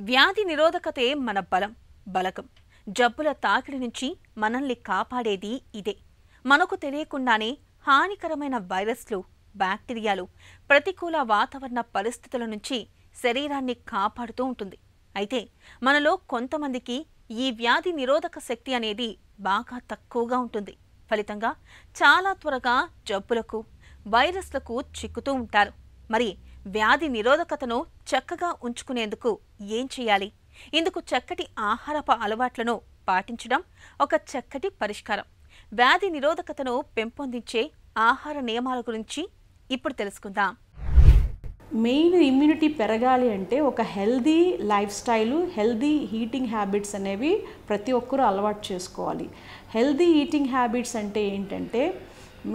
వ్యాధి నిరోధకతే మన బలకం. జబ్బుల తాకిడి నుంచి మనల్ని కాపాడేది ఇదే. మనకు తెలియకుండానే హానికరమైన వైరస్లు, బ్యాక్టీరియాలు ప్రతికూల వాతావరణ పరిస్థితుల నుంచి శరీరాన్ని కాపాడుతూ ఉంటుంది. అయితే మనలో కొంతమందికి ఈ వ్యాధి నిరోధక శక్తి అనేది బాగా తక్కువగా ఉంటుంది. ఫలితంగా చాలా త్వరగా జబ్బులకు, వైరస్లకు చిక్కుతూ ఉంటారు. మరి వ్యాధి నిరోధకతను చక్కగా ఉంచుకునేందుకు ఏం చేయాలి? ఇందుకు చక్కటి ఆహారపు అలవాట్లను పాటించడం ఒక చక్కటి పరిష్కారం. వ్యాధి నిరోధకతను పెంపొందించే ఆహార నియమాల గురించి ఇప్పుడు తెలుసుకుందాం. మెయిన్ ఇమ్యూనిటీ పెరగాలి అంటే ఒక healthy life style, healthy eating habits అనేవి ప్రతి ఒక్కరూ అలవాటు చేసుకోవాలి. హెల్దీ ఈటింగ్ హ్యాబిట్స్ అంటే ఏంటంటే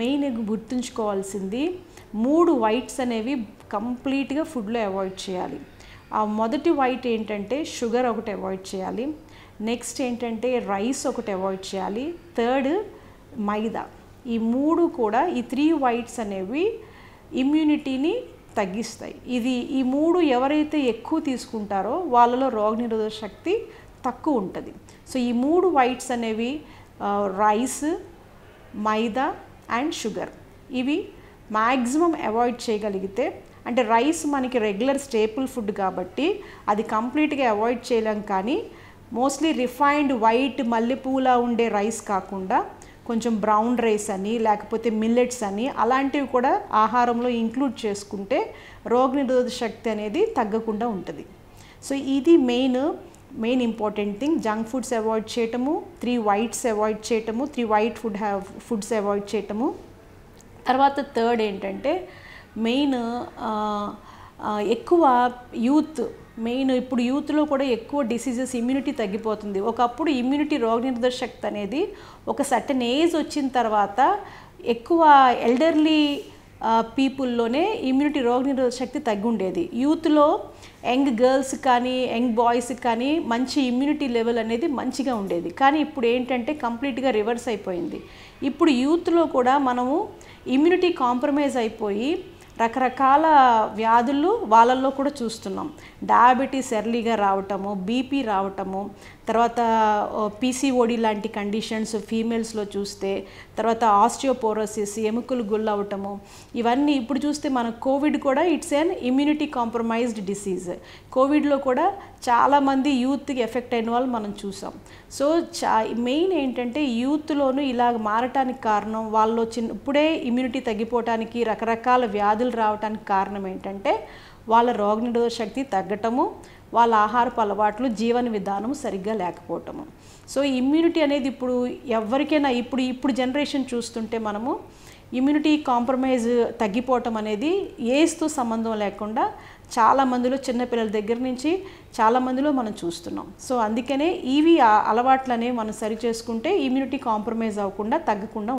మెయిన్ గుర్తుంచుకోవాల్సింది 3 వైట్స్ అనేవి కంప్లీట్గా ఫుడ్లో అవాయిడ్ చేయాలి. ఆ మొదటి వైట్ ఏంటంటే షుగర్ ఒకటి అవాయిడ్ చేయాలి. నెక్స్ట్ ఏంటంటే రైస్ ఒకటి అవాయిడ్ చేయాలి. థర్డ్ మైదా. ఈ 3 కూడా ఈ 3 వైట్స్ అనేవి ఇమ్యూనిటీని తగ్గిస్తాయి. ఈ 3 ఎవరైతే ఎక్కువ తీసుకుంటారో వాళ్ళలో రోగనిరోధక శక్తి తక్కువ ఉంటుంది. సో ఈ 3 వైట్స్ అనేవి రైస్, మైదా అండ్ షుగర్. ఇవి మ్యాక్సిమం అవాయిడ్ చేయగలిగితే, అంటే రైస్ మనకి రెగ్యులర్ స్టేపుల్ ఫుడ్ కాబట్టి అది కంప్లీట్గా అవాయిడ్ చేయలేం. కానీ మోస్ట్లీ రిఫైన్డ్ వైట్ మల్లెపూలా ఉండే రైస్ కాకుండా కొంచెం బ్రౌన్ రైస్ అని, లేకపోతే మిల్లెట్స్ అని అలాంటివి కూడా ఆహారంలో ఇంక్లూడ్ చేసుకుంటే రోగనిరోధక శక్తి అనేది తగ్గకుండా ఉంటుంది. సో ఇది main important thing. Junk foods avoid చేయటము, 3 వైట్స్ అవాయిడ్ చేయటము, 3 వైట్ ఫుడ్స్ అవాయిడ్ చేయటము. తర్వాత థర్డ్ ఏంటంటే మెయిన్ ఎక్కువ ఇప్పుడు యూత్లో కూడా ఎక్కువ డిసీజెస్, ఇమ్యూనిటీ తగ్గిపోతుంది. ఒకప్పుడు ఇమ్యూనిటీ రోగనిరోధక శక్తి అనేది ఒక సర్టెన్ ఏజ్ వచ్చిన తర్వాత ఎక్కువ ఎల్డర్లీ పీపుల్లోనే ఇమ్యూనిటీ రోగనిరోధక శక్తి తగ్గి ఉండేది. యూత్లో యంగ్ గర్ల్స్ కానీ యంగ్ బాయ్స్కి కానీ మంచి ఇమ్యూనిటీ లెవెల్ అనేది మంచిగా ఉండేది. కానీ ఇప్పుడు ఏంటంటే కంప్లీట్గా రివర్స్ అయిపోయింది. ఇప్పుడు యూత్లో కూడా మనము ఇమ్యూనిటీ కాంప్రమైజ్ అయిపోయి రకరకాల వ్యాధులు వాళ్ళల్లో కూడా చూస్తున్నాం. డయాబెటీస్ ఎర్లీగా రావటము, బీపీ రావటము, తర్వాత పీసీఓడి లాంటి కండిషన్స్ ఫీమేల్స్లో చూస్తే, తర్వాత ఆస్టియోపోరోసిస్, ఎముకలు గుల్లవటము, ఇవన్నీ ఇప్పుడు చూస్తే మన కోవిడ్ కూడా it's an immunity compromised disease. కోవిడ్లో కూడా చాలామంది యూత్కి ఎఫెక్ట్ అయిన వాళ్ళు మనం చూసాం. సో మెయిన్ ఏంటంటే యూత్లోనూ ఇలాగ మారటానికి కారణం, వాళ్ళు ఇప్పుడే ఇమ్యూనిటీ తగ్గిపోవటానికి, రకరకాల వ్యాధులు రావడానికి కారణం ఏంటంటే వాళ్ళ రోగనిరోధక శక్తి తగ్గటము, వాళ్ళ ఆహారపు అలవాట్లు, జీవన విధానం సరిగ్గా లేకపోవటము. సో ఇమ్యూనిటీ అనేది ఇప్పుడు ఎవరికైనా ఇప్పుడు జనరేషన్ చూస్తుంటే మనము ఇమ్యూనిటీ కాంప్రమైజ్ తగ్గిపోవటం అనేది ఏజ్తో సంబంధం లేకుండా చాలామందిలో, చిన్నపిల్లల దగ్గర నుంచి చాలామందిలో మనం చూస్తున్నాం. సో అందుకనే అలవాట్లు అనేవి మనం సరి చేసుకుంటే ఇమ్యూనిటీ కాంప్రమైజ్ అవ్వకుండా, తగ్గకుండా